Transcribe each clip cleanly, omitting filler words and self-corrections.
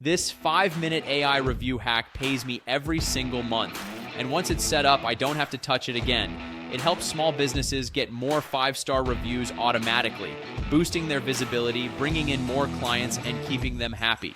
This 5-minute AI review hack pays me every single month. And once it's set up, I don't have to touch it again. It helps small businesses get more 5-star reviews automatically, boosting their visibility, bringing in more clients, and keeping them happy,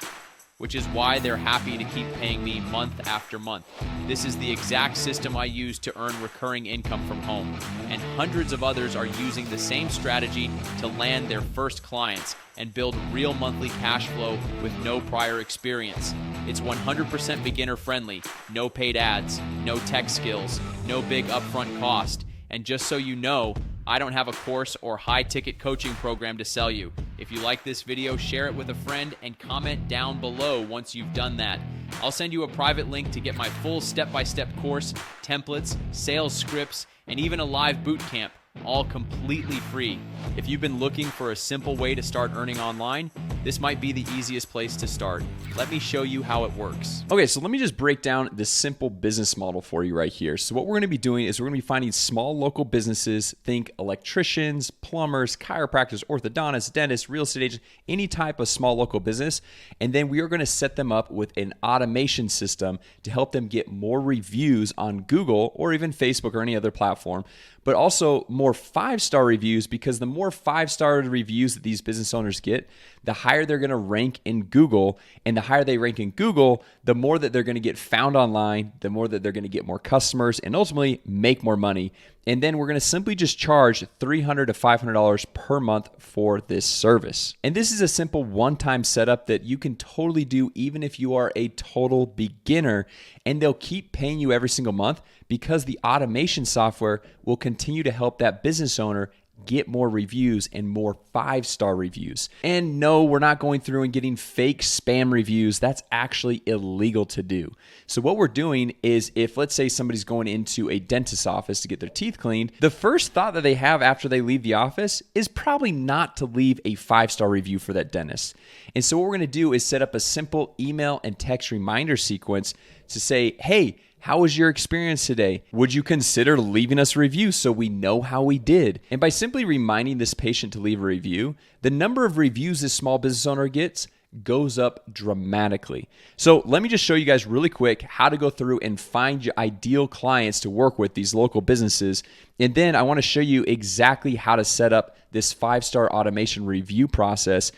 which is why they're happy to keep paying me month after month. This is the exact system I use to earn recurring income from home, and hundreds of others are using the same strategy to land their first clients and build real monthly cash flow with no prior experience. It's 100% beginner friendly, no paid ads, no tech skills, no big upfront cost, and just so you know, I don't have a course or high-ticket coaching program to sell you. If you like this video, share it with a friend and comment down below once you've done that. I'll send you a private link to get my full step-by-step course, templates, sales scripts, and even a live bootcamp, all completely free. If you've been looking for a simple way to start earning online, this might be the easiest place to start. Let me show you how it works. Okay, so let me just break down this simple business model for you right here. So what we're going to be doing is we're going to be finding small local businesses, think electricians, plumbers, chiropractors, orthodontists, dentists, real estate agents, any type of small local business. And then we are going to set them up with an automation system to help them get more reviews on Google or even Facebook or any other platform, but also more 5-star reviews, because the more 5-star reviews that these business owners get, the higher they're going to rank in Google. And the higher they rank in Google, the more that they're going to get found online, the more that they're going to get more customers and ultimately make more money. And then we're going to simply just charge $300 to $500 per month for this service. And this is a simple one-time setup that you can totally do even if you are a total beginner, and they'll keep paying you every single month because the automation software will continue to help that business owner get more reviews and more 5-star reviews. And no, we're not going through and getting fake spam reviews. That's actually illegal to do. So what we're doing is, if let's say somebody's going into a dentist's office to get their teeth cleaned, the first thought that they have after they leave the office is probably not to leave a 5-star review for that dentist. And so what we're going to do is set up a simple email and text reminder sequence to say, hey, how was your experience today? Would you consider leaving us a review so we know how we did? And by simply reminding this patient to leave a review, the number of reviews this small business owner gets goes up dramatically. So let me just show you guys really quick how to go through and find your ideal clients to work with, these local businesses. And then I want to show you exactly how to set up this 5-star automation review process,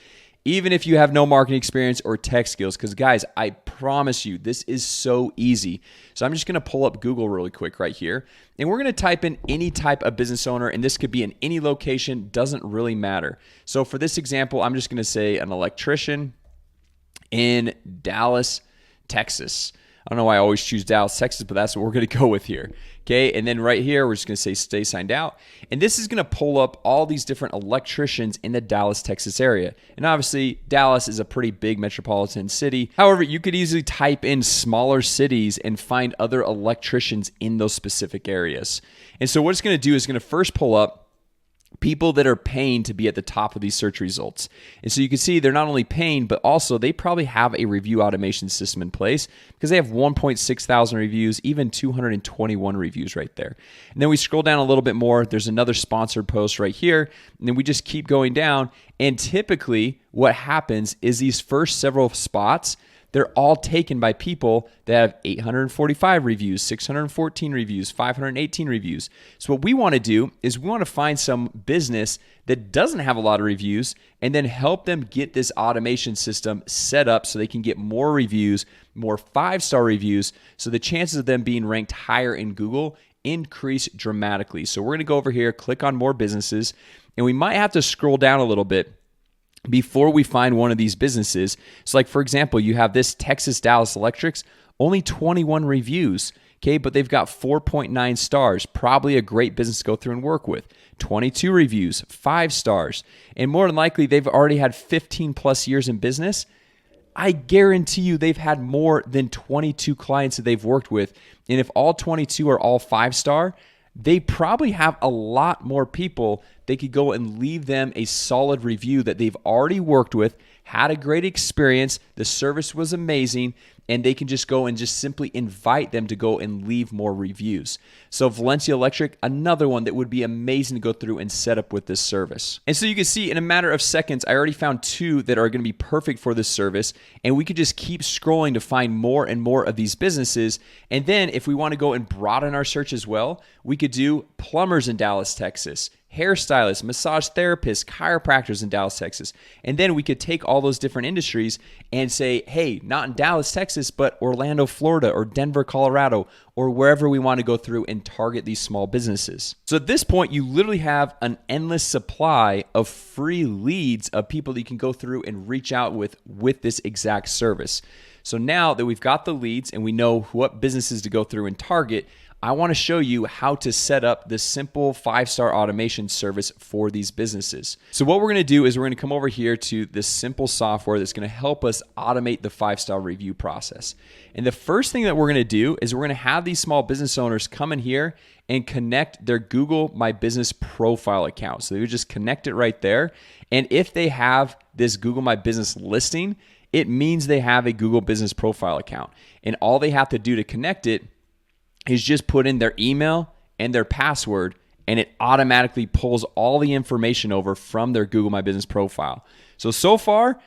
even if you have no marketing experience or tech skills, because guys, I promise you, this is so easy. So I'm just going to pull up Google really quick right here, and we're going to type in any type of business owner, and this could be in any location, doesn't really matter. So for this example, I'm just going to say an electrician in Dallas, Texas. I don't know why I always choose Dallas, Texas, but that's what we're going to go with here. Okay, and then right here, we're just going to say stay signed out. And this is going to pull up all these different electricians in the Dallas, Texas area. And obviously, Dallas is a pretty big metropolitan city. However, you could easily type in smaller cities and find other electricians in those specific areas. And so what it's going to do is going to first pull up people that are paying to be at the top of these search results. And so you can see they're not only paying, but also they probably have a review automation system in place, because they have 1.6 thousand reviews, even 221 reviews right there. And then we scroll down a little bit more. There's another sponsored post right here. And then we just keep going down. And typically what happens is these first several spots, they're all taken by people that have 845 reviews, 614 reviews, 518 reviews. So what we want to do is we want to find some business that doesn't have a lot of reviews and then help them get this automation system set up so they can get more reviews, more 5-star reviews, so the chances of them being ranked higher in Google increase dramatically. So we're going to go over here, click on more businesses, and we might have to scroll down a little bit before we find one of these businesses. So like, for example, you have this Texas Dallas Electrics, only 21 reviews, okay, but they've got 4.9 stars, probably a great business to go through and work with. 22 reviews, 5 stars, and more than likely they've already had 15 plus years in business. I guarantee you they've had more than 22 clients that they've worked with, and if all 22 are all 5-star, they probably have a lot more people they could go and leave them a solid review that they've already worked with, had a great experience, the service was amazing, and they can just go and just simply invite them to go and leave more reviews. So Valencia Electric, another one that would be amazing to go through and set up with this service. And so you can see in a matter of seconds, I already found 2 that are going to be perfect for this service, and we could just keep scrolling to find more and more of these businesses. And then if we want to go and broaden our search as well, we could do plumbers in Dallas, Texas, hairstylists, massage therapists, chiropractors in Dallas, Texas. And then we could take all those different industries and say, hey, not in Dallas, Texas, but Orlando, Florida, or Denver, Colorado, or wherever we want to go through and target these small businesses. So at this point, you literally have an endless supply of free leads of people that you can go through and reach out with this exact service. So now that we've got the leads and we know what businesses to go through and target, I want to show you how to set up this simple 5-star automation service for these businesses. So what we're going to do is we're going to come over here to this simple software that's going to help us automate the 5-star review process. And the first thing that we're going to do is we're going to have these small business owners come in here and connect their Google My Business profile account. So they would just connect it right there. And if they have this Google My Business listing, it means they have a Google Business profile account. And all they have to do to connect it is just put in their email and their password, and it automatically pulls all the information over from their Google My Business profile. So far,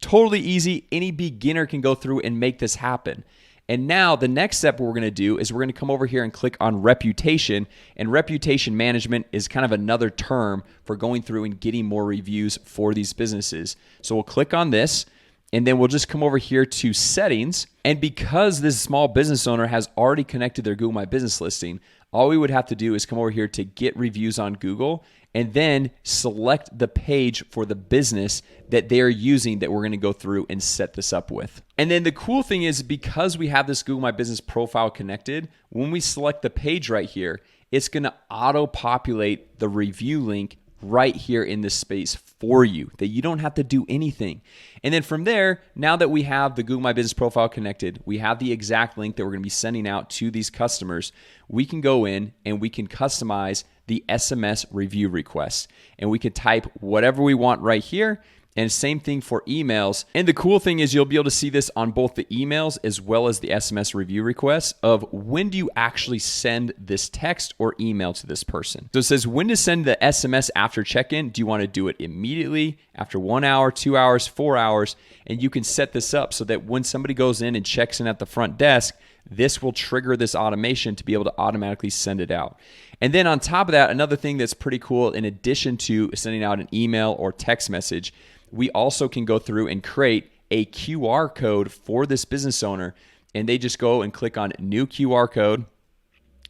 totally easy. Any beginner can go through and make this happen. And now the next step we're going to do is we're going to come over here and click on reputation. And reputation management is kind of another term for going through and getting more reviews for these businesses. So we'll click on this. And then we'll just come over here to settings. And because this small business owner has already connected their Google My Business listing, all we would have to do is come over here to get reviews on Google and then select the page for the business that they're using that we're going to go through and set this up with. And then the cool thing is because we have this Google My Business profile connected, when we select the page right here, it's going to auto-populate the review link right here in this space for you, that you don't have to do anything. And then from there, now that we have the Google My Business profile connected, we have the exact link that we're going to be sending out to these customers, we can go in and we can customize the SMS review request. And we can type whatever we want right here. And same thing for emails. And the cool thing is you'll be able to see this on both the emails as well as the SMS review requests of when do you actually send this text or email to this person. So it says when to send the SMS after check-in. Do you want to do it immediately, after 1 hour, 2 hours, 4 hours? And you can set this up so that when somebody goes in and checks in at the front desk, this will trigger this automation to be able to automatically send it out. And then on top of that, another thing that's pretty cool, in addition to sending out an email or text message, we also can go through and create a QR code for this business owner. And they just go and click on new QR code,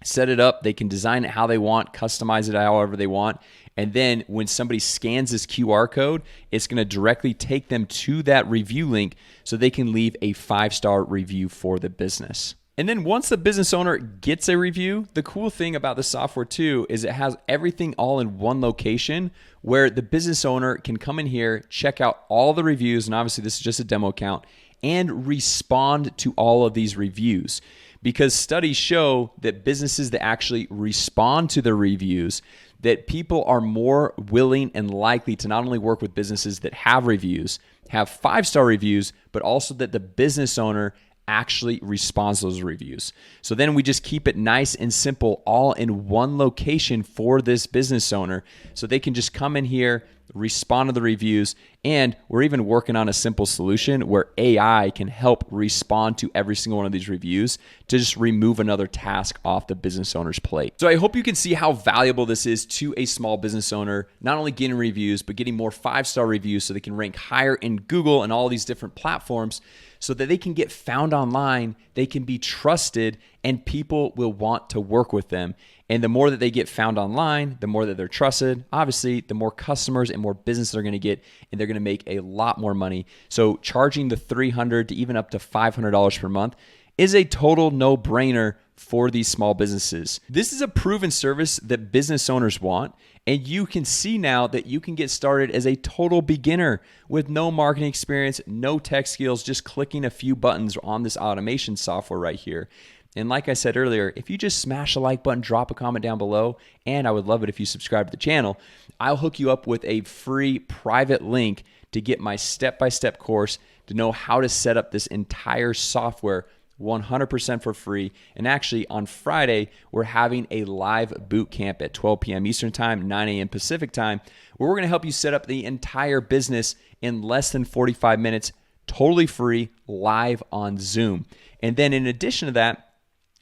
set it up. They can design it how they want, customize it however they want. And then when somebody scans this QR code, it's going to directly take them to that review link so they can leave a 5-star review for the business. And then once the business owner gets a review, the cool thing about the software too is it has everything all in one location where the business owner can come in here, check out all the reviews, and obviously this is just a demo account, and respond to all of these reviews. Because studies show that businesses that actually respond to the reviews, that people are more willing and likely to not only work with businesses that have reviews, have 5-star reviews, but also that the business owner actually responds to those reviews. So then we just keep it nice and simple, all in one location for this business owner, so they can just come in here, respond to the reviews. And we're even working on a simple solution where AI can help respond to every single one of these reviews to just remove another task off the business owner's plate. So I hope you can see how valuable this is to a small business owner, not only getting reviews, but getting more 5-star reviews so they can rank higher in Google and all these different platforms, so that they can get found online, they can be trusted, and people will want to work with them. And the more that they get found online, the more that they're trusted, obviously, the more customers and more business they're going to get, and they're going to make a lot more money. So charging the $300 to even up to $500 per month is a total no-brainer for these small businesses. This is a proven service that business owners want, and you can see now that you can get started as a total beginner with no marketing experience, no tech skills, just clicking a few buttons on this automation software right here. And like I said earlier, if you just smash the like button, drop a comment down below, and I would love it if you subscribe to the channel, I'll hook you up with a free private link to get my step-by-step course to know how to set up this entire software 100% for free. And actually on Friday, we're having a live boot camp at 12 p.m. Eastern Time, 9 a.m. Pacific Time, where we're going to help you set up the entire business in less than 45 minutes, totally free, live on Zoom. And then in addition to that,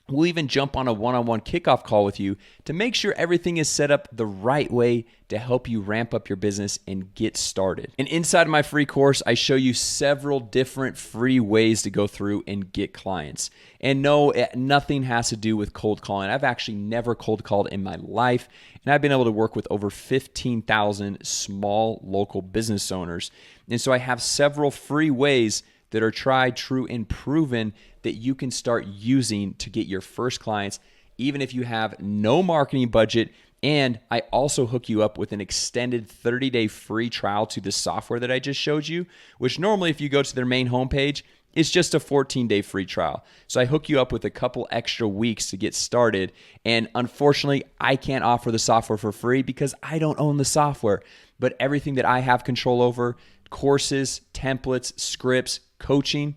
we'll even jump on a one-on-one kickoff call with you to make sure everything is set up the right way to help you ramp up your business and get started. And inside of my free course, I show you several different free ways to go through and get clients. And no, nothing has to do with cold calling. I've actually never cold called in my life, and I've been able to work with over 15,000 small local business owners. And so I have several free ways that are tried, true, and proven that you can start using to get your first clients, even if you have no marketing budget. And I also hook you up with an extended 30-day free trial to the software that I just showed you, which normally if you go to their main homepage, it's just a 14-day free trial. So I hook you up with a couple extra weeks to get started. And unfortunately, I can't offer the software for free because I don't own the software. But everything that I have control over, courses, templates, scripts, coaching,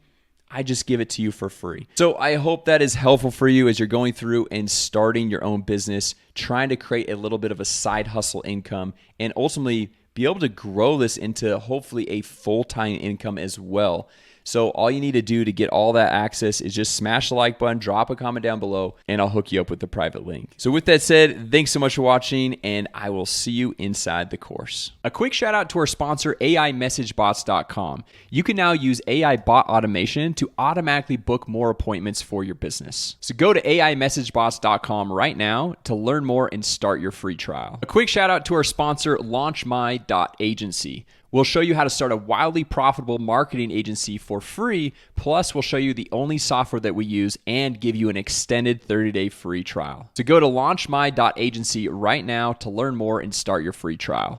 I just give it to you for free. So I hope that is helpful for you as you're going through and starting your own business, trying to create a little bit of a side hustle income, and ultimately be able to grow this into hopefully a full-time income as well. So all you need to do to get all that access is just smash the like button, drop a comment down below, and I'll hook you up with the private link. So with that said, thanks so much for watching, and I will see you inside the course. A quick shout out to our sponsor, AIMessageBots.com. You can now use AI bot automation to automatically book more appointments for your business. So go to AIMessageBots.com right now to learn more and start your free trial. A quick shout out to our sponsor, LaunchMy.agency. We'll show you how to start a wildly profitable marketing agency for free, plus we'll show you the only software that we use and give you an extended 30-day free trial. So go to launchmy.agency right now to learn more and start your free trial.